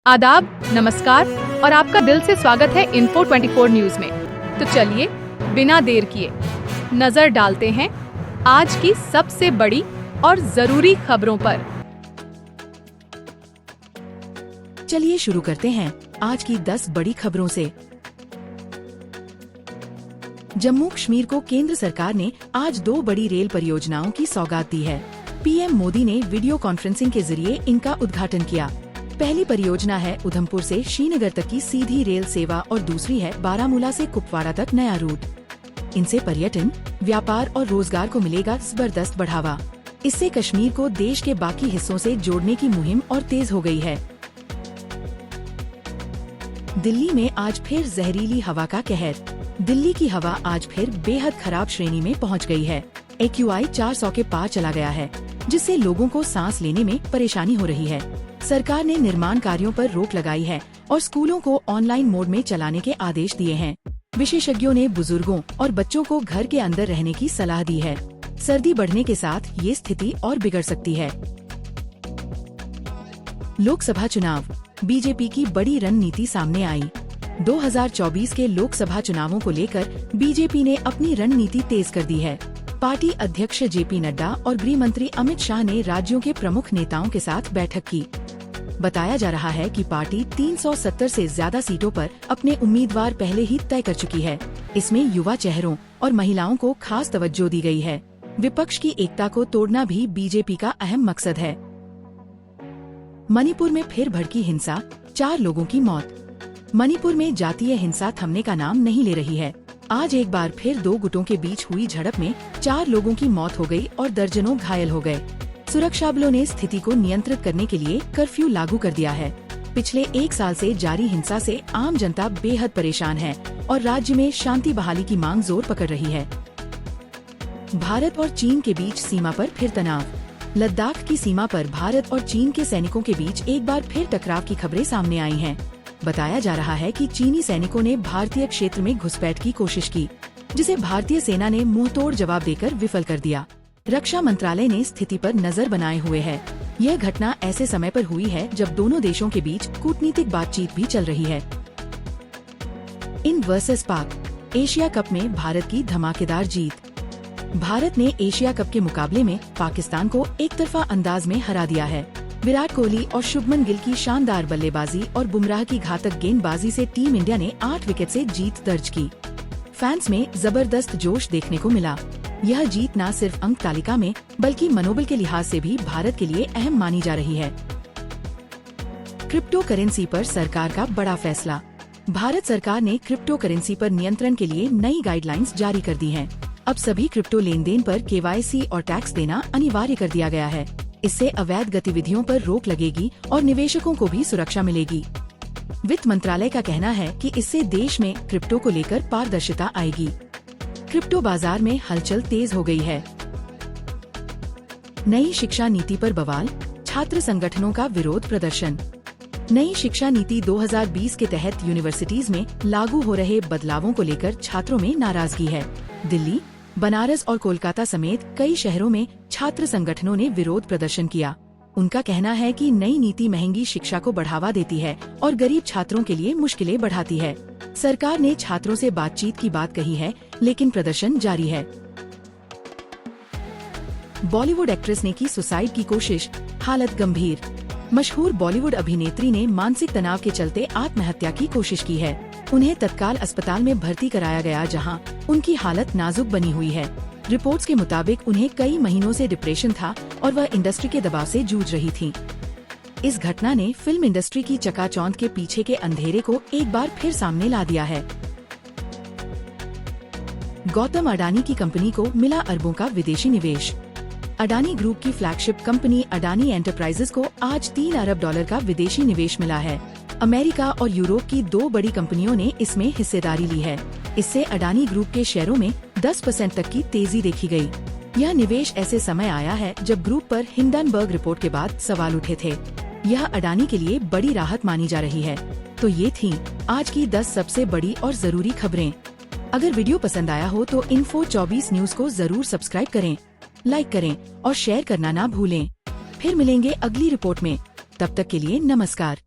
आदाब, नमस्कार और आपका दिल से स्वागत है इन्फो 24 न्यूज में। तो चलिए बिना देर किए नजर डालते हैं आज की सबसे बड़ी और जरूरी खबरों पर। चलिए शुरू करते हैं आज की 10 बड़ी खबरों से। जम्मू कश्मीर को केंद्र सरकार ने आज 2 बड़ी रेल परियोजनाओं की सौगात दी है। पीएम मोदी ने वीडियो कॉन्फ्रेंसिंग के जरिए इनका उद्घाटन किया। पहली परियोजना है उधमपुर से श्रीनगर तक की सीधी रेल सेवा और दूसरी है बारामूला से कुपवाड़ा तक नया रूट। इनसे पर्यटन, व्यापार और रोजगार को मिलेगा जबरदस्त बढ़ावा। इससे कश्मीर को देश के बाकी हिस्सों से जोड़ने की मुहिम और तेज हो गई है। दिल्ली में आज फिर जहरीली हवा का कहर। दिल्ली की हवा आज फिर बेहद खराब श्रेणी में पहुंच गई है। AQI 400 के पार चला गया है, जिससे लोगों को सांस लेने में परेशानी हो रही है। सरकार ने निर्माण कार्यों पर रोक लगाई है और स्कूलों को ऑनलाइन मोड में चलाने के आदेश दिए हैं। विशेषज्ञों ने बुजुर्गों और बच्चों को घर के अंदर रहने की सलाह दी है। सर्दी बढ़ने के साथ ये स्थिति और बिगड़ सकती है। लोकसभा चुनाव, बीजेपी की बड़ी रणनीति सामने आई। 2024 के लोकसभा चुनावों को लेकर बीजेपी ने अपनी रणनीति तेज कर दी है। पार्टी अध्यक्ष JP नड्डा और गृह मंत्री अमित शाह ने राज्यों के प्रमुख नेताओं के साथ बैठक की। बताया जा रहा है कि पार्टी 370 से ज्यादा सीटों पर अपने उम्मीदवार पहले ही तय कर चुकी है। इसमें युवा चेहरों और महिलाओं को खास तवज्जो दी गई है। विपक्ष की एकता को तोड़ना भी बीजेपी का अहम मकसद है। मणिपुर में फिर भड़की हिंसा, 4 लोगों की मौत। मणिपुर में जातीय हिंसा थमने का नाम नहीं ले रही है। आज एक बार फिर 2 गुटों के बीच हुई झड़प में 4 लोगों की मौत हो गई और दर्जनों घायल हो गए। सुरक्षा बलों ने स्थिति को नियंत्रित करने के लिए कर्फ्यू लागू कर दिया है। पिछले 1 साल से जारी हिंसा से आम जनता बेहद परेशान है और राज्य में शांति बहाली की मांग जोर पकड़ रही है। भारत और चीन के बीच सीमा पर फिर तनाव। लद्दाख की सीमा पर भारत और चीन के सैनिकों के बीच एक बार फिर टकराव की खबरें सामने आई हैं। बताया जा रहा है कि चीनी सैनिकों ने भारतीय क्षेत्र में घुसपैठ की कोशिश की, जिसे भारतीय सेना ने मुंहतोड़ जवाब देकर विफल कर दिया। रक्षा मंत्रालय ने स्थिति पर नजर बनाए हुए है। यह घटना ऐसे समय पर हुई है जब दोनों देशों के बीच कूटनीतिक बातचीत भी चल रही है। इंड वर्सेस पाक, एशिया कप में भारत की धमाकेदार जीत। भारत ने एशिया कप के मुकाबले में पाकिस्तान को एक तरफा अंदाज में हरा दिया है। विराट कोहली और शुभमन गिल की शानदार बल्लेबाजी और बुमराह की घातक गेंदबाजी से टीम इंडिया ने 8 विकेट से जीत दर्ज की। फैंस में जबरदस्त जोश देखने को मिला। यह जीत न सिर्फ अंक तालिका में बल्कि मनोबल के लिहाज से भी भारत के लिए अहम मानी जा रही है। क्रिप्टो करेंसी पर सरकार का बड़ा फैसला। भारत सरकार ने क्रिप्टो करेंसी पर नियंत्रण के लिए नई गाइडलाइंस जारी कर दी हैं। अब सभी क्रिप्टो लेन देन पर KYC और टैक्स देना अनिवार्य कर दिया गया है। इससे अवैध गतिविधियों पर रोक लगेगी और निवेशकों को भी सुरक्षा मिलेगी। वित्त मंत्रालय का कहना है कि इससे देश में क्रिप्टो को लेकर पारदर्शिता आएगी। क्रिप्टो बाजार में हलचल तेज हो गई है। नई शिक्षा नीति पर बवाल, छात्र संगठनों का विरोध प्रदर्शन। नई शिक्षा नीति 2020 के तहत यूनिवर्सिटीज में लागू हो रहे बदलावों को लेकर छात्रों में नाराजगी है। दिल्ली, बनारस और कोलकाता समेत कई शहरों में छात्र संगठनों ने विरोध प्रदर्शन किया। उनका कहना है कि नई नीति महंगी शिक्षा को बढ़ावा देती है और गरीब छात्रों के लिए मुश्किलें बढ़ाती है। सरकार ने छात्रों से बातचीत की बात कही है, लेकिन प्रदर्शन जारी है। बॉलीवुड एक्ट्रेस ने की सुसाइड की कोशिश, हालत गंभीर। मशहूर बॉलीवुड अभिनेत्री ने मानसिक तनाव के चलते आत्महत्या की कोशिश की है। उन्हें तत्काल अस्पताल में भर्ती कराया गया, जहां उनकी हालत नाजुक बनी हुई है। रिपोर्ट्स के मुताबिक उन्हें कई महीनों से डिप्रेशन था और वह इंडस्ट्री के दबाव से जूझ रही थी। इस घटना ने फिल्म इंडस्ट्री की चकाचौंध के पीछे के अंधेरे को एक बार फिर सामने ला दिया है। गौतम अडानी की कंपनी को मिला अरबों का विदेशी निवेश। अडानी ग्रुप की फ्लैगशिप कंपनी अडानी एंटरप्राइजेस को आज $3 अरब का विदेशी निवेश मिला है। अमेरिका और यूरोप की 2 बड़ी कंपनियों ने इसमें हिस्सेदारी ली है। इससे अडानी ग्रुप के शेयरों में 10% तक की तेजी देखी गई। यह निवेश ऐसे समय आया है जब ग्रुप पर हिंडनबर्ग रिपोर्ट के बाद सवाल उठे थे। यह अडानी के लिए बड़ी राहत मानी जा रही है। तो ये थी आज की 10 सबसे बड़ी और जरूरी खबरें। अगर वीडियो पसंद आया हो तो इन्फो 24 न्यूज को जरूर सब्सक्राइब करें, लाइक करें और शेयर करना ना भूलें। फिर मिलेंगे अगली रिपोर्ट में। तब तक के लिए नमस्कार।